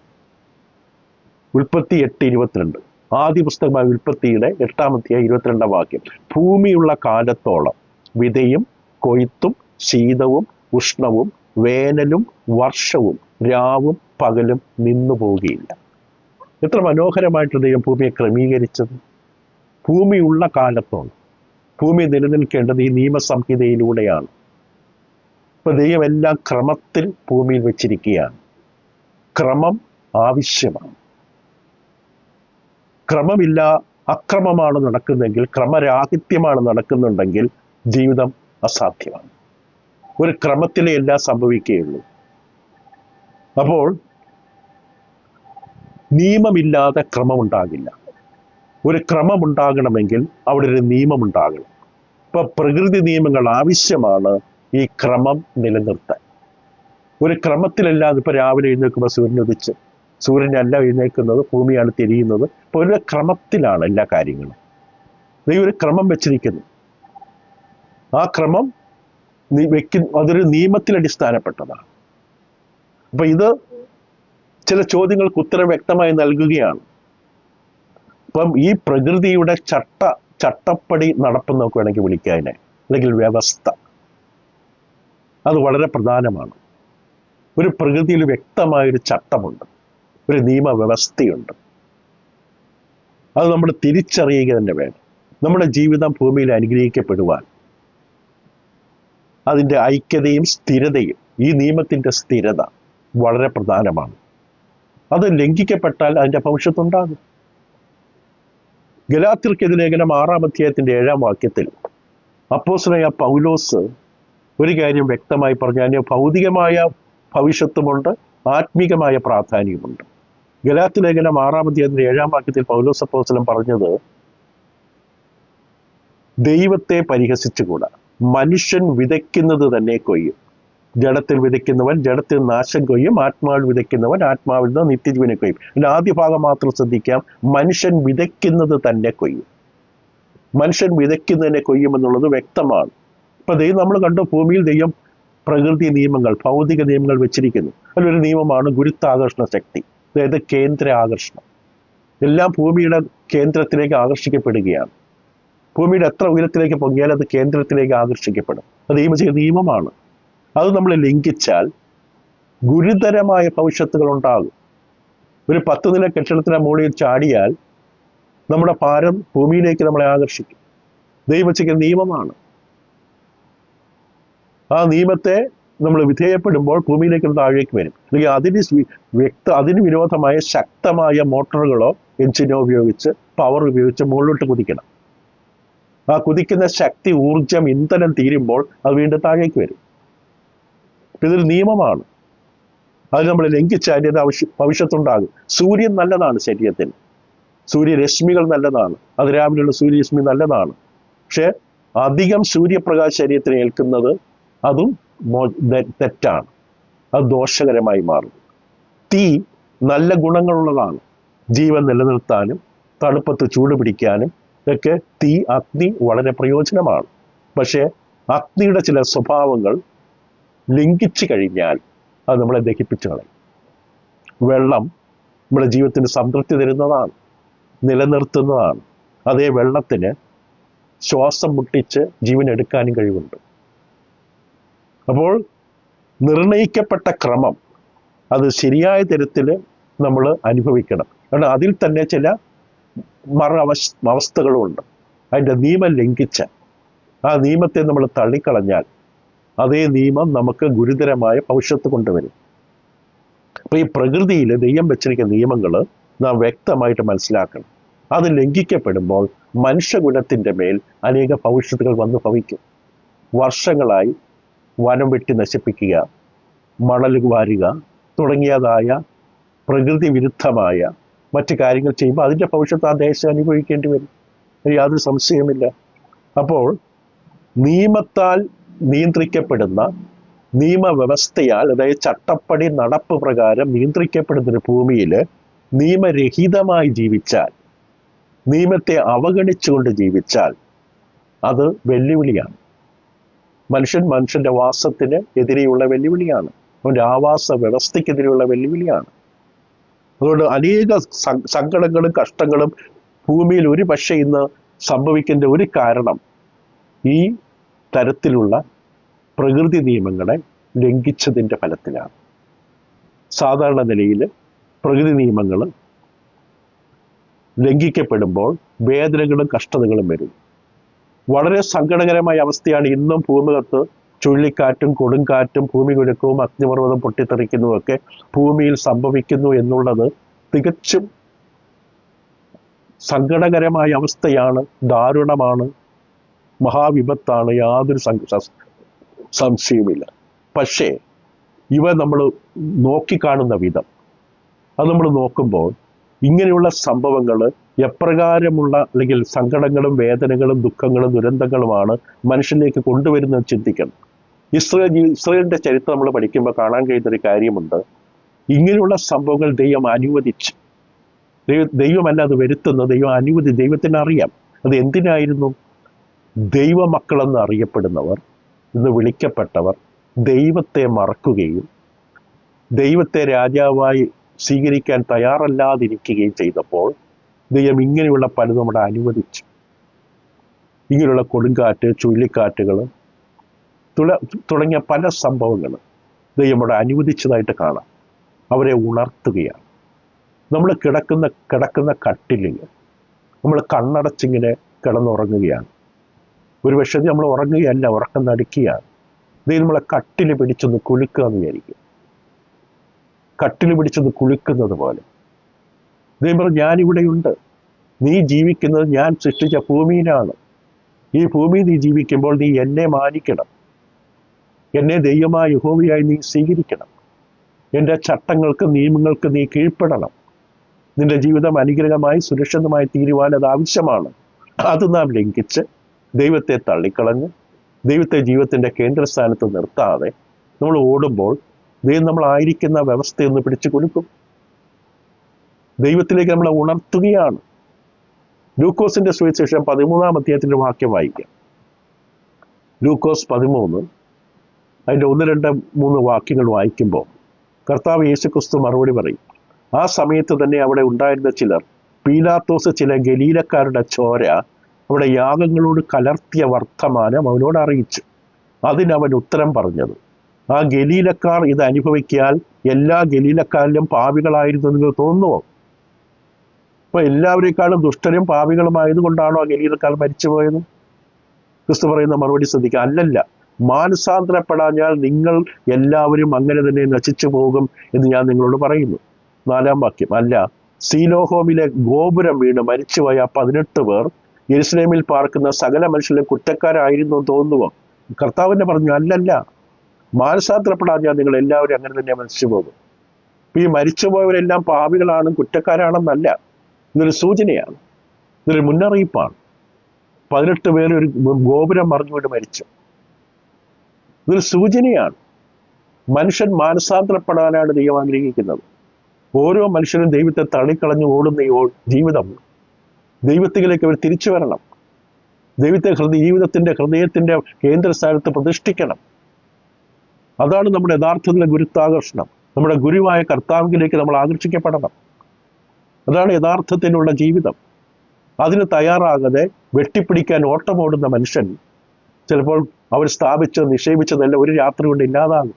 ഉൽപ്പത്തി 8:22, ആദ്യ പുസ്തകമായ ഉൽപ്പത്തിയുടെ 8-ാം അധ്യായം 22-ാം വാക്യം. ഭൂമിയുള്ള കാലത്തോളം വിതയും കൊയ്ത്തും ശീതവും ഉഷ്ണവും വേനലും വർഷവും രാവും പകലും നിന്നു പോവുകയില്ല. എത്ര മനോഹരമായിട്ട് ദൈവം ഭൂമിയെ ക്രമീകരിച്ചത്. ഭൂമിയുള്ള കാലത്തോളം ഭൂമി നിലനിൽക്കേണ്ടത് ഈ നിയമസംഹിതയിലൂടെയാണ്. ഇപ്പൊ ദൈവം എല്ലാം ക്രമത്തിൽ ഭൂമിയിൽ വെച്ചിരിക്കുകയാണ്. ക്രമം ആവശ്യമാണ്. ക്രമമില്ല, അക്രമമാണ് നടക്കുന്നെങ്കിൽ, ക്രമരാഹിത്യമാണ് നടക്കുന്നുണ്ടെങ്കിൽ ജീവിതം അസാധ്യമാണ്. ഒരു ക്രമത്തിലേ എല്ലാം സംഭവിക്കുകയുള്ളൂ. അപ്പോൾ നിയമമില്ലാതെ ക്രമമുണ്ടാകില്ല. ഒരു ക്രമമുണ്ടാകണമെങ്കിൽ അവിടെ ഒരു നിയമമുണ്ടാകണം. ഇപ്പൊ പ്രകൃതി നിയമങ്ങൾ ആവശ്യമാണ് ഈ ക്രമം നിലനിർത്താൻ. ഒരു ക്രമത്തിലല്ലാതെ ഇപ്പൊ രാവിലെ എഴുന്നേൽക്കുമ്പോൾ സൂര്യൻ ഉദിച്ച്, സൂര്യനല്ല എഴുന്നേൽക്കുന്നത്, ഭൂമിയാണ് തിരിയുന്നത്. ഇപ്പൊ ഒരു ക്രമത്തിലാണ് എല്ലാ കാര്യങ്ങളും. ഒരു ക്രമം വെച്ചിരിക്കുന്നു. ആ ക്രമം അതൊരു നിയമത്തിൽ അടിസ്ഥാനപ്പെട്ടതാണ്. അപ്പൊ ഇത് ചില ചോദ്യങ്ങൾക്ക് ഉത്തരം വ്യക്തമായി നൽകുകയാണ്. അപ്പം ഈ പ്രകൃതിയുടെ ചട്ടപ്പടി നടപ്പെന്ന് നമുക്ക് വേണമെങ്കിൽ വിളിക്കാതിനെ, അല്ലെങ്കിൽ വ്യവസ്ഥ, അത് വളരെ പ്രധാനമാണ്. ഒരു പ്രകൃതിയിൽ വ്യക്തമായൊരു ചട്ടമുണ്ട്, ഒരു നിയമവ്യവസ്ഥയുണ്ട്. അത് നമ്മൾ തിരിച്ചറിയുക തന്നെ വേണം. നമ്മുടെ ജീവിതം ഭൂമിയിൽ അനുഗ്രഹിക്കപ്പെടുവാൻ അതിൻ്റെ ഐക്യതയും സ്ഥിരതയും, ഈ നിയമത്തിൻ്റെ സ്ഥിരത വളരെ പ്രധാനമാണ്. അത് ലംഘിക്കപ്പെട്ടാൽ അതിൻ്റെ ഭവിഷ്യത്തുണ്ടാകും. ഗലാത്യർക്കെതിരെ ലേഖനം 6-ാം അധ്യായത്തിന്റെ 7-ാം വാക്യത്തിൽ അപ്പോസ്തലനായ പൗലോസ് ഒരു കാര്യം വ്യക്തമായി പറഞ്ഞു. അതിന് ഭൗതികമായ ഭവിഷ്യത്തുമുണ്ട്, ആത്മീകമായ പ്രാധാന്യമുണ്ട്. ഗലാത്യ ലേഖനം 6-ാം അധ്യായത്തിന്റെ 7-ാം വാക്യത്തിൽ പൗലോസ് അപ്പോസ്തലൻ പറഞ്ഞത്, ദൈവത്തെ പരിഹസിച്ചുകൂടാ, മനുഷ്യൻ വിതയ്ക്കുന്നത് തന്നെ കൊയ്യും. ജഡത്തിൽ വിതയ്ക്കുന്നവൻ ജഡത്തിൽ നാശം കൊയ്യും, ആത്മാവിൽ വിതയ്ക്കുന്നവൻ ആത്മാവിൽ നിന്ന് നിത്യജീവനെ കൊയ്യും. ഇതിന്റെ ആദ്യ ഭാഗം മാത്രം ശ്രദ്ധിക്കാം. മനുഷ്യൻ വിതയ്ക്കുന്നത് തന്നെ കൊയ്യും. മനുഷ്യൻ വിതയ്ക്കുന്നതിനെ കൊയ്യുമെന്നുള്ളത് വ്യക്തമാണ്. ഇപ്പൊ ദൈവം നമ്മൾ കണ്ടു, ഭൂമിയിൽ ദൈവം പ്രകൃതി നിയമങ്ങൾ, ഭൗതിക നിയമങ്ങൾ വെച്ചിരിക്കുന്നു. അതിലൊരു നിയമമാണ് ഗുരുത്വാകർഷണ ശക്തി, അതായത് കേന്ദ്ര ആകർഷണം. എല്ലാം ഭൂമിയുടെ കേന്ദ്രത്തിലേക്ക് ആകർഷിക്കപ്പെടുകയാണ്. ഭൂമിയുടെ എത്ര ഉയരത്തിലേക്ക് പൊങ്ങിയാൽ അത് കേന്ദ്രത്തിലേക്ക് ആകർഷിക്കപ്പെടും. അത് ദൈവം ചെയ്ത നിയമമാണ്. അത് നമ്മൾ ലംഘിച്ചാൽ ഗുരുതരമായ ഭവിഷ്യത്തുകൾ ഉണ്ടാകും. ഒരു 10 നില കെട്ടിടത്തിന് മുകളിൽ ചാടിയാൽ നമ്മുടെ ഭാരം ഭൂമിയിലേക്ക് നമ്മളെ ആകർഷിക്കും. ദൈവം ചെയ്ത നിയമമാണ്. ആ നിയമത്തെ നമ്മൾ വിധേയപ്പെടുമ്പോൾ ഭൂമിയിലേക്ക് താഴേക്ക് വരും. അല്ലെങ്കിൽ അതിന് വിരോധമായ ശക്തമായ മോട്ടോറുകളോ എഞ്ചിനോ ഉപയോഗിച്ച് പവർ ഉപയോഗിച്ച് മുകളിലോട്ട് കുതിക്കണം. ആ കുതിക്കുന്ന ശക്തി, ഊർജം, ഇന്ധനം തീരുമ്പോൾ അത് വീണ്ടും താഴേക്ക് വരും. ഇതൊരു നിയമമാണ്. അത് നമ്മൾ ലംഘിച്ചാൽ അതിൻ്റെ ഭവിഷ്യത്തുണ്ടാകും. സൂര്യൻ നല്ലതാണ് ശരീരത്തിന്, സൂര്യരശ്മികൾ നല്ലതാണ്, അതിരാവിലെയുള്ള സൂര്യരശ്മി നല്ലതാണ്. പക്ഷെ അധികം സൂര്യപ്രകാശം ശരീരത്തിന് ഏൽക്കുന്നത് അതും തെറ്റാണ്. അത് ദോഷകരമായി മാറും. തീ നല്ല ഗുണങ്ങളുള്ളതാണ്. ജീവൻ നിലനിർത്താനും തണുപ്പത്ത് ചൂട് പിടിക്കാനും ഒക്കെ അഗ്നി വളരെ പ്രയോജനമാണ്. പക്ഷേ അഗ്നിയുടെ ചില സ്വഭാവങ്ങൾ ലംഘിച്ചു കഴിഞ്ഞാൽ അത് നമ്മളെ ദഹിപ്പിച്ചു കളയും. വെള്ളം നമ്മുടെ ജീവിതത്തിന് സംതൃപ്തി തരുന്നതാണ്, നിലനിർത്തുന്നതാണ്. അതേ വെള്ളത്തിന് ശ്വാസം മുട്ടിച്ച് ജീവൻ എടുക്കാനും കഴിവുണ്ട്. അപ്പോൾ നിർണയിക്കപ്പെട്ട ക്രമം അത് ശരിയായ തരത്തിൽ നമ്മൾ അനുഭവിക്കണം. കാരണം അതിൽ തന്നെ ചില അവസ്ഥകളുമുണ്ട്. അതിൻ്റെ നിയമം ലംഘിച്ച ആ നിയമത്തെ നമ്മൾ തള്ളിക്കളഞ്ഞാൽ അതേ നിയമം നമുക്ക് ഗുരുതരമായ ഭവിഷ്യത്ത് കൊണ്ടുവരും. അപ്പൊ ഈ പ്രകൃതിയിൽ ദൈവം വെച്ചിരിക്കുന്ന നിയമങ്ങൾ നാം വ്യക്തമായിട്ട് മനസ്സിലാക്കണം. അത് ലംഘിക്കപ്പെടുമ്പോൾ മനുഷ്യകുലത്തിൻ്റെ മേൽ അനേക ഭവിഷ്യത്തുകൾ വന്നു ഭവിക്കും. വർഷങ്ങളായി വനം വെട്ടി നശിപ്പിക്കുക, മണൽ വാരുക തുടങ്ങിയതായ പ്രകൃതി വിരുദ്ധമായ മറ്റു കാര്യങ്ങൾ ചെയ്യുമ്പോൾ അതിൻ്റെ ഭവിഷ്യത്ത് ആ ദേശം അനുഭവിക്കേണ്ടി വരും. യാതൊരു സംശയമില്ല. അപ്പോൾ നിയമത്താൽ നിയന്ത്രിക്കപ്പെടുന്ന, നിയമവ്യവസ്ഥയാൽ, അതായത് ചട്ടപ്പടി നടപ്പ് പ്രകാരം നിയന്ത്രിക്കപ്പെടുന്നൊരു ഭൂമിയിൽ നിയമരഹിതമായി ജീവിച്ചാൽ, നിയമത്തെ അവഗണിച്ചുകൊണ്ട് ജീവിച്ചാൽ അത് വെല്ലുവിളിയാണ്. മനുഷ്യന്റെ വാസത്തിന് എതിരെയുള്ള വെല്ലുവിളിയാണ്. അവൻ്റെ ആവാസ വ്യവസ്ഥയ്ക്കെതിരെയുള്ള വെല്ലുവിളിയാണ്. അതുകൊണ്ട് അനേക സങ്കടങ്ങളും കഷ്ടങ്ങളും ഭൂമിയിൽ ഒരു പക്ഷേ ഇന്ന് സംഭവിക്കേണ്ട ഒരു കാരണം ഈ തരത്തിലുള്ള പ്രകൃതി നിയമങ്ങളെ ലംഘിച്ചതിൻ്റെ ഫലത്തിലാണ്. സാധാരണ നിലയിൽ പ്രകൃതി നിയമങ്ങൾ ലംഘിക്കപ്പെടുമ്പോൾ വേദനകളും കഷ്ടതകളും വരും. വളരെ സങ്കടകരമായ അവസ്ഥയാണ് ഇന്നും ഭൂമികത്ത് ചുഴലിക്കാറ്റും കൊടുങ്കാറ്റും ഭൂമികുലുക്കവും അഗ്നിപർവ്വതം പൊട്ടിത്തെറിക്കുന്നതുമൊക്കെ ഭൂമിയിൽ സംഭവിക്കുന്നു എന്നുള്ളത് തികച്ചും സങ്കടകരമായ അവസ്ഥയാണ്, ദാരുണമാണ്, മഹാവിപത്താണ്, യാതൊരു സംശയവുമില്ല. പക്ഷേ ഇവ നമ്മൾ നോക്കിക്കാണുന്ന വിധം, അത് നമ്മൾ നോക്കുമ്പോൾ ഇങ്ങനെയുള്ള സംഭവങ്ങൾ എപ്രകാരമുള്ള അല്ലെങ്കിൽ സങ്കടങ്ങളും വേദനകളും ദുഃഖങ്ങളും ദുരന്തങ്ങളുമാണ് മനുഷ്യനിലേക്ക് കൊണ്ടുവരുന്നത് ചിന്തിക്കണം. ഇസ്രായേലിന്റെ ചരിത്രം നമ്മൾ പഠിക്കുമ്പോൾ കാണാൻ കഴിയുന്നൊരു കാര്യമുണ്ട്. ഇങ്ങനെയുള്ള സംഭവങ്ങൾ ദൈവം അനുവദിച്ച്, ദൈവമല്ല അത് വരുത്തുന്നത്, ദൈവത്തിന് അറിയാം. അത് എന്തിനായിരുന്നു? ദൈവമക്കളെന്ന് അറിയപ്പെടുന്നവർ, ഇന്ന് വിളിക്കപ്പെട്ടവർ ദൈവത്തെ മറക്കുകയും ദൈവത്തെ രാജാവായി സ്വീകരിക്കാൻ തയ്യാറല്ലാതിരിക്കുകയും ചെയ്തപ്പോൾ ദൈവം ഇങ്ങനെയുള്ള പലതും നമ്മുടെ അനുവദിച്ചു. ഇങ്ങനെയുള്ള കൊടുങ്കാറ്റ്, ചുഴലിക്കാറ്റുകൾ തുടങ്ങിയ പല സംഭവങ്ങൾ ദൈവം നമ്മുടെ അനുവദിച്ചതായിട്ട് കാണാം. അവരെ ഉണർത്തുകയാണ്. നമ്മൾ കിടക്കുന്ന കട്ടിലിൽ നമ്മൾ കണ്ണടച്ചിങ്ങനെ കിടന്നുറങ്ങുകയാണ്. ഒരു പക്ഷേ നമ്മൾ ഉറങ്ങുകയല്ല, ഉറക്കം നടിക്കുകയാണ്. ദൈവം നമ്മളെ കട്ടിൽ പിടിച്ചൊന്ന് കുലുക്കുക എന്ന് വിചാരിക്കും. കട്ടിൽ പിടിച്ചൊന്ന് കുലുക്കുന്നത് പോലെ ദൈവം പറഞ്ഞു, ഞാനിവിടെയുണ്ട്. നീ ജീവിക്കുന്നത് ഞാൻ സൃഷ്ടിച്ച ഭൂമിയിലാണ്. ഈ ഭൂമി നീ ജീവിക്കുമ്പോൾ നീ എന്നെ മാനിക്കണം, എന്നെ ദൈവമായ യഹോവയായി നീ സ്വീകരിക്കണം, എൻ്റെ ചട്ടങ്ങൾക്ക് നിയമങ്ങൾക്ക് നീ കീഴ്പ്പെടണം. നിന്റെ ജീവിതം അനുഗ്രഹമായി സുരക്ഷിതമായി തീരുവാൻ അത് ആവശ്യമാണ്. അത് നാം ലംഘിച്ച് ദൈവത്തെ തള്ളിക്കളഞ്ഞ് ദൈവത്തെ ജീവിതത്തിൻ്റെ കേന്ദ്രസ്ഥാനത്ത് നിർത്താതെ നമ്മൾ ഓടുമ്പോൾ ദൈവം നമ്മളായിരിക്കുന്ന വ്യവസ്ഥയൊന്ന് പിടിച്ചു കൊടുക്കും. ദൈവത്തിലേക്ക് നമ്മളെ ഉണർത്തുകയാണ്. ലൂക്കോസിന്റെ സുവിശേഷം 13-ാം അധ്യായത്തിന്റെ വാക്യം വായിക്കാം. ലൂക്കോസ് 13 അതിൻ്റെ 1, 2, 3 വാക്യങ്ങൾ വായിക്കുമ്പോൾ കർത്താവ് യേശുക്രിസ്തു മറുപടി പറയും. ആ സമയത്ത് തന്നെ അവിടെ ഉണ്ടായിരുന്ന ചിലർ പീലാത്തോസ് ചില ഗലീലക്കാരുടെ ചോര അവിടെ യാഗങ്ങളോട് കലർത്തിയ വർത്തമാനം അവനോട് അറിയിച്ചു. അതിനവൻ ഉത്തരം പറഞ്ഞത്, ആ ഗലീലക്കാർ ഇത് അനുഭവിക്കാൻ എല്ലാ ഗലീലക്കാരിലും പാപികളായിരുന്നു എന്ന് തോന്നുമോ? അപ്പൊ എല്ലാവരെക്കാളും ദുഷ്ടരും പാപികളുമായതുകൊണ്ടാണോ ആ ഗലീലക്കാർ മരിച്ചുപോയത്? ക്രിസ്തു പറയുന്ന മറുപടി ശ്രദ്ധിക്കുക, അല്ലല്ല. മാനസാന്തരപ്പെടാഞ്ഞാൽ നിങ്ങൾ എല്ലാവരും അങ്ങനെ തന്നെ നശിച്ചു പോകും എന്ന് ഞാൻ നിങ്ങളോട് പറയുന്നു. 4-ാം വാക്യം, അല്ല, സീലോഹോമിലെ ഗോപുരം വീണ് മരിച്ചുപോയ 18 പേർ യെരുശലേമിൽ പാർക്കുന്ന സകല മനുഷ്യരിലും കുറ്റക്കാരായിരുന്നു എന്ന് തോന്നുമോ? കർത്താവിനെ പറഞ്ഞു, അല്ലല്ല, മാനസാന്തരപ്പെടാഞ്ഞാൽ നിങ്ങൾ എല്ലാവരും അങ്ങനെ തന്നെ മരിച്ചു പോകും. ഈ മരിച്ചുപോയവരെല്ലാം പാപികളാണ്, കുറ്റക്കാരാണെന്നല്ല. ഇതൊരു സൂചനയാണ്, ഇതൊരു മുന്നറിയിപ്പാണ്. 18 പേര് ഒരു ഗോപുരം മറിഞ്ഞുകൊണ്ട് മരിച്ചു. ഇതൊരു സൂചനയാണ്. മനുഷ്യൻ മാനസാന്തരപ്പെടാനാണ് ദൈവം ആഗ്രഹിക്കുന്നത്. ഓരോ മനുഷ്യനും ദൈവത്തെ തള്ളിക്കളഞ്ഞു ഓടുന്ന ജീവിതം, ദൈവത്തിലേക്ക് അവർ തിരിച്ചു വരണം. ദൈവത്തെ ജീവിതത്തിന്റെ ഹൃദയത്തിന്റെ കേന്ദ്രസ്ഥാനത്ത് പ്രതിഷ്ഠിക്കണം. അതാണ് നമ്മുടെ യഥാർത്ഥത്തിലെ ഗുരുത്വാകർഷണം. നമ്മുടെ ഗുരുവായ കർത്താവിലേക്ക് നമ്മൾ ആകർഷിക്കപ്പെടണം. അതാണ് യഥാർത്ഥത്തിലുള്ള ജീവിതം. അതിന് തയ്യാറാകാതെ വെട്ടിപ്പിടിക്കാൻ ഓട്ടമോടുന്ന മനുഷ്യൻ ചിലപ്പോൾ അവർ നിക്ഷേപിച്ചതെല്ലാം ഒരു രാത്രി കൊണ്ട് ഇല്ലാതാകും.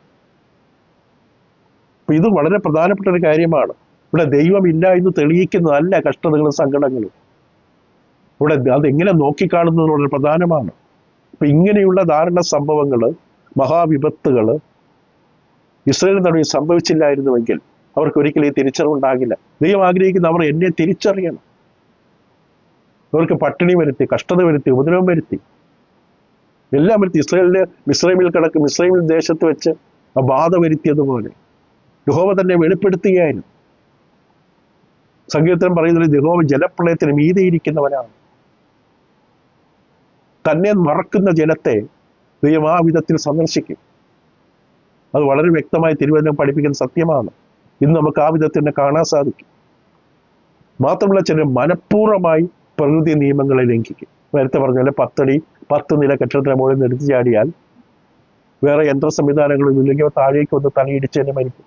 അപ്പൊ ഇത് വളരെ പ്രധാനപ്പെട്ട ഒരു കാര്യമാണ്. ഇവിടെ ദൈവമില്ല എന്ന് തെളിയിക്കുന്നതല്ല കഷ്ടതകളും സങ്കടങ്ങളും. ഇവിടെ അതെങ്ങനെ നോക്കിക്കാണുന്നത് വളരെ പ്രധാനമാണ്. അപ്പൊ ഇങ്ങനെയുള്ള ധാരണ സംഭവങ്ങള്, മഹാവിപത്തുകള് ഇസ്രായേലിന് നടുവിൽ സംഭവിച്ചില്ലായിരുന്നുവെങ്കിൽ അവർക്ക് ഒരിക്കലും ഈ തിരിച്ചറിവുണ്ടാകില്ല. ദൈവം ആഗ്രഹിക്കുന്ന അവർ എന്നെ തിരിച്ചറിയണം. അവർക്ക് പട്ടിണി വരുത്തി, കഷ്ടത വരുത്തി, ഉപദ്രവം വരുത്തി, എല്ലാം വരുത്തി. മിസ്രൈമിൽ ദേശത്ത് വെച്ച് ആ ബാധ വരുത്തിയതുപോലെ യഹോവ തന്നെ വെളിപ്പെടുത്തുകയായിരുന്നു. സങ്കീർത്തനം പറയുന്നത് യഹോവ ജലപ്രളയത്തിന് മീതെയിരിക്കുന്നവനാണ്. തന്നെ മറക്കുന്ന ജലത്തെ ദൈവം ആ വിധത്തിൽ സന്ദർശിക്കും. അത് വളരെ വ്യക്തമായി തിരുവചനം പഠിപ്പിക്കുന്ന സത്യമാണ്. ഇന്ന് നമുക്ക് ആ വിധത്തിൽ തന്നെ കാണാൻ സാധിക്കും. മാത്രമല്ല, ചിലർ മനഃപൂർവ്വമായി പ്രകൃതി നിയമങ്ങളെ ലംഘിക്കും. നേരത്തെ പറഞ്ഞ 10 നില കെട്ടിടത്തിന് മുകളിൽ എടുത്തു ചാടിയാൽ വേറെ യന്ത്ര സംവിധാനങ്ങളൊന്നും ഇല്ലെങ്കിൽ താഴേക്ക് വന്ന് തലയിടിച്ച് തന്നെ മരിക്കും.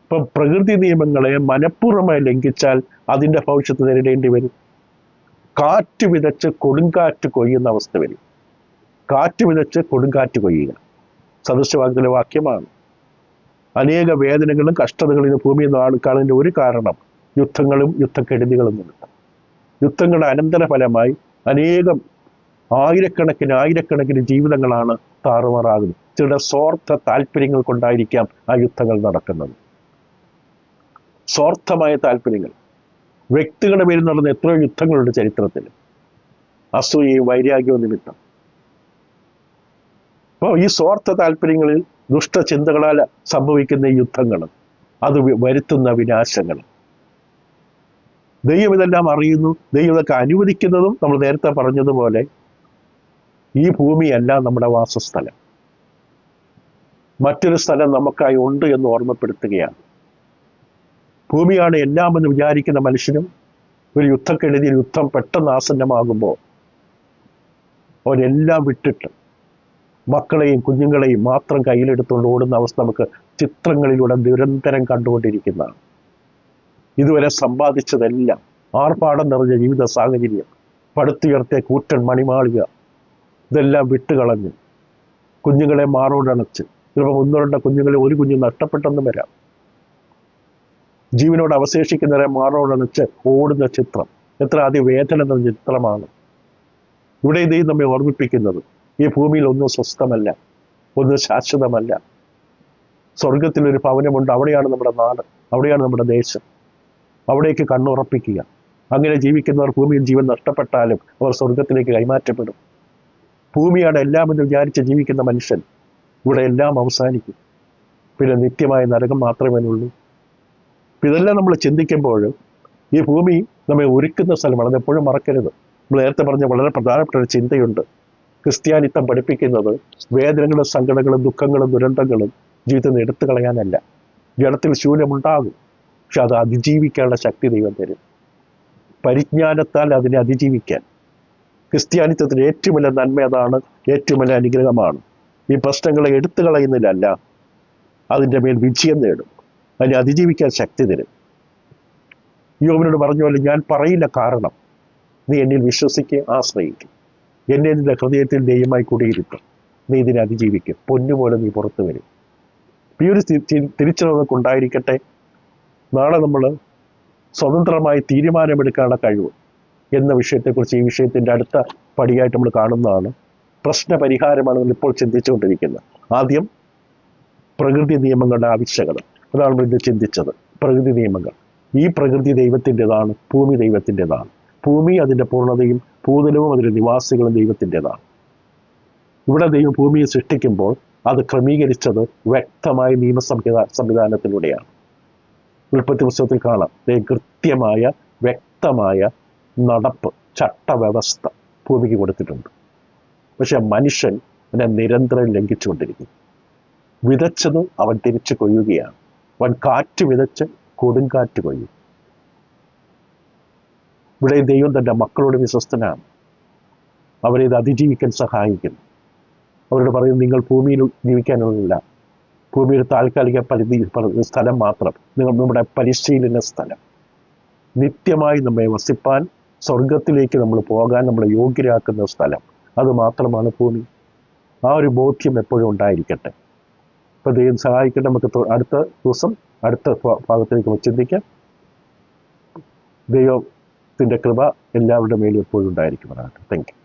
ഇപ്പൊ പ്രകൃതി നിയമങ്ങളെ മനഃപൂർവ്വമായി ലംഘിച്ചാൽ അതിന്റെ ഭവിഷ്യത്ത് നേരിടേണ്ടി വരും. കാറ്റ് വിതച്ച് കൊടുങ്കാറ്റ് കൊയ്യുന്ന അവസ്ഥ വരും. കാറ്റ് വിതച്ച് കൊടുങ്കാറ്റ് കൊയ്യുക സദൃശവാക്യത്തിലെ വാക്യമാണ്. അനേക വേദനകളും കഷ്ടതകളും ഭൂമിയിൽ കാണുന്നതിന്റെ ഒരു കാരണം യുദ്ധങ്ങളും യുദ്ധക്കെടുതികളും നിമിത്തം. യുദ്ധങ്ങളുടെ അനന്തരഫലമായി അനേകം ആയിരക്കണക്കിന് ജീവിതങ്ങളാണ് താറുമാറാകുന്നത്. ചിലരുടെ സ്വാർത്ഥ താല്പര്യങ്ങൾ കൊണ്ടായിരിക്കാം ആ യുദ്ധങ്ങൾ നടക്കുന്നത്. സ്വാർത്ഥമായ താല്പര്യങ്ങൾ. വ്യക്തികളുടെ പേരിൽ നടന്ന എത്രയോ യുദ്ധങ്ങളുണ്ട് ചരിത്രത്തിൽ, അസൂയയും വൈരാഗ്യവും നിമിത്തം. അപ്പോൾ ഈ സ്വാർത്ഥ താല്പര്യങ്ങളിൽ ദുഷ്ടചിന്തകളാൽ സംഭവിക്കുന്ന യുദ്ധങ്ങൾ, അത് വരുത്തുന്ന വിനാശങ്ങൾ, ദൈവം ഇതെല്ലാം അറിയുന്നു. ദൈവം ഇതൊക്കെ അനുവദിക്കുന്നതും നമ്മൾ നേരത്തെ പറഞ്ഞതുപോലെ ഈ ഭൂമിയല്ല നമ്മുടെ വാസസ്ഥലം. മറ്റൊരു സ്ഥലം നമുക്കായി ഉണ്ട് എന്ന് ഓർമ്മപ്പെടുത്തുകയാണ്. ഭൂമിയാണ് എല്ലാം എന്ന് വിചാരിക്കുന്ന മനുഷ്യനും ഒരു യുദ്ധക്കെടുതിയിൽ യുദ്ധം പെട്ടെന്ന് ആസന്നമാകുമ്പോൾ അവരെല്ലാം വിട്ടിട്ട് മക്കളെയും കുഞ്ഞുങ്ങളെയും മാത്രം കയ്യിലെടുത്തുകൊണ്ട് ഓടുന്ന അവസ്ഥ നമുക്ക് ചിത്രങ്ങളിലൂടെ നിരന്തരം കണ്ടുകൊണ്ടിരിക്കുന്നതാണ്. ഇതുവരെ സമ്പാദിച്ചതെല്ലാം, ആർഭാടം നിറഞ്ഞ ജീവിത സാഹചര്യം, പടുത്തുയർത്തിയ കൂറ്റൻ മണിമാളിക, ഇതെല്ലാം വിട്ടുകളഞ്ഞ് കുഞ്ഞുങ്ങളെ മാറോടണച്ച്, ചിലപ്പോൾ 1-2 കുഞ്ഞുങ്ങളെ ഒരു കുഞ്ഞ് നഷ്ടപ്പെട്ടെന്നും വരാം, ജീവനോട് അവശേഷിക്കുന്നവരെ മാറോടണച്ച് ഓടുന്ന ചിത്രം എത്ര അതിവേദന നിറഞ്ഞ ചിത്രമാണ്. ഇവിടെ ഇതേ നമ്മെ ഓർമ്മിപ്പിക്കുന്നത് ഈ ഭൂമിയിൽ ഒന്നും സ്വസ്ഥമല്ല, ഒന്നും ശാശ്വതമല്ല. സ്വർഗത്തിലൊരു ഭവനമുണ്ട്. അവിടെയാണ് നമ്മുടെ നാട്, അവിടെയാണ് നമ്മുടെ ദേശം. അവിടേക്ക് കണ്ണുറപ്പിക്കുക. അങ്ങനെ ജീവിക്കുന്നവർ ഭൂമിയിൽ ജീവൻ നഷ്ടപ്പെട്ടാലും അവർ സ്വർഗത്തിലേക്ക് കൈമാറ്റപ്പെടും. ഭൂമിയാണ് എല്ലാം എന്ന് വിചാരിച്ച് ജീവിക്കുന്ന മനുഷ്യൻ ഇവിടെ എല്ലാം അവസാനിക്കും. പിന്നെ നിത്യമായ നരകം മാത്രമേ ഉള്ളൂ. ഇതെല്ലാം നമ്മൾ ചിന്തിക്കുമ്പോൾ ഈ ഭൂമി നമ്മെ ഒരുക്കുന്ന സ്ഥലമാണ്. അതെപ്പോഴും മറക്കരുത്. നമ്മൾ നേരത്തെ പറഞ്ഞ വളരെ പ്രധാനപ്പെട്ട ഒരു ചിന്തയുണ്ട്. ക്രിസ്ത്യാനിത്തം പഠിപ്പിക്കുന്നത് വേദനകളും സങ്കടങ്ങളും ദുഃഖങ്ങളും ദുരന്തങ്ങളും ജീവിതത്തിൽ നിന്ന് എടുത്തു കളയാനല്ല. ജഡത്തിൽ ശൂന്യമുണ്ടാകും, പക്ഷെ അത് അതിജീവിക്കാനുള്ള ശക്തി ദൈവം തരും. പരിജ്ഞാനത്താൽ അതിനെ അതിജീവിക്കാൻ ക്രിസ്ത്യാനിത്വത്തിന് ഏറ്റവും വലിയ നന്മ അതാണ്, ഏറ്റവും വലിയ അനുഗ്രഹമാണ്. ഈ പ്രശ്നങ്ങളെ എടുത്തു കളയുന്നതിലല്ല, അതിൻ്റെ മേൽ വിജയം നേടും, അതിനെ അതിജീവിക്കാൻ ശക്തി തരും. യോബിനോട് പറഞ്ഞ പോലെ ഞാൻ പറയില്ല, കാരണം നീ എന്നിൽ വിശ്വസിക്കുക, ആശ്രയിക്കും. എന്നെ നിന്റെ ഹൃദയത്തിൽ ദൈവമായി കുടിയിരുത്തും. നീ ഇതിനെ അതിജീവിക്കും. പൊന്നുപോലെ നീ പുറത്തു വരും. ഈ ഒരു തിരിച്ചറിവൊക്കെ ഉണ്ടായിരിക്കട്ടെ. നാളെ നമ്മൾ സ്വതന്ത്രമായി തീരുമാനമെടുക്കാനുള്ള കഴിവ് എന്ന വിഷയത്തെക്കുറിച്ച് ഈ വിഷയത്തിൻ്റെ അടുത്ത പടിയായിട്ട് നമ്മൾ കാണുന്നതാണ്. പ്രശ്ന പരിഹാരമാണ് നമ്മൾ ഇപ്പോൾ ചിന്തിച്ചുകൊണ്ടിരിക്കുന്നത്. ആദ്യം പ്രകൃതി നിയമങ്ങളുടെ ആവശ്യകത, അതാണ് നമ്മൾ ഇന്ന് ചിന്തിച്ചത്. പ്രകൃതി നിയമങ്ങൾ, ഈ പ്രകൃതി ദൈവത്തിൻ്റെതാണ്, ഭൂമി ദൈവത്തിൻ്റെതാണ്. ഭൂമി അതിൻ്റെ പൂർണ്ണതയും ഭൂതലവും അതിൻ്റെ നിവാസികളും ദൈവത്തിൻ്റെതാണ്. ഇവിടെ ദൈവം ഭൂമിയെ സൃഷ്ടിക്കുമ്പോൾ അത് ക്രമീകരിച്ചത് വ്യക്തമായ സംവിധാനത്തിലൂടെയാണ്. ഉൽപ്പത്തി പുസ്തകത്തിൽ കാണാം, കൃത്യമായ വ്യക്തമായ നടപ്പ്, ചട്ടവ്യവസ്ഥ ഭൂമിക്ക് കൊടുത്തിട്ടുണ്ട്. പക്ഷെ മനുഷ്യൻ അതിനെ നിരന്തരം ലംഘിച്ചുകൊണ്ടിരിക്കുന്നു. വിതച്ചത് അവൻ തിരിച്ചു കൊയ്യുകയാണ്. അവൻ കാറ്റ് വിതച്ച് കൊടുങ്കാറ്റ് കൊയ്യും. ഇവിടെ ദൈവം തൻ്റെ മക്കളോട് വിശ്വസ്തനാണ്. അവരെ ഇത് അതിജീവിക്കാൻ സഹായിക്കുന്നു. അവരോട് പറയുന്നത്, നിങ്ങൾ ഭൂമിയിൽ ജീവിക്കാനുള്ളതല്ല, ഭൂമിയുടെ താൽക്കാലിക സ്ഥലം മാത്രം, നിങ്ങൾ നമ്മുടെ പരിശീലന സ്ഥലം. നിത്യമായി നമ്മെ വസിപ്പാൻ, സ്വർഗത്തിലേക്ക് നമ്മൾ പോകാൻ നമ്മളെ യോഗ്യരാക്കുന്ന സ്ഥലം, അത് മാത്രമാണ് ഭൂമി. ആ ഒരു ബോധ്യം എപ്പോഴും ഉണ്ടായിരിക്കട്ടെ. അപ്പോൾ ദൈവം സഹായിക്കട്ടെ. നമുക്ക് അടുത്ത ദിവസം അടുത്ത ഭാഗത്തേക്ക് നമുക്ക് ചിന്തിക്കാം. ദൈവത്തിൻ്റെ കൃപ എല്ലാവരുടെ മേലും എപ്പോഴും ഉണ്ടായിരിക്കുമെന്നാണ്. Thank you.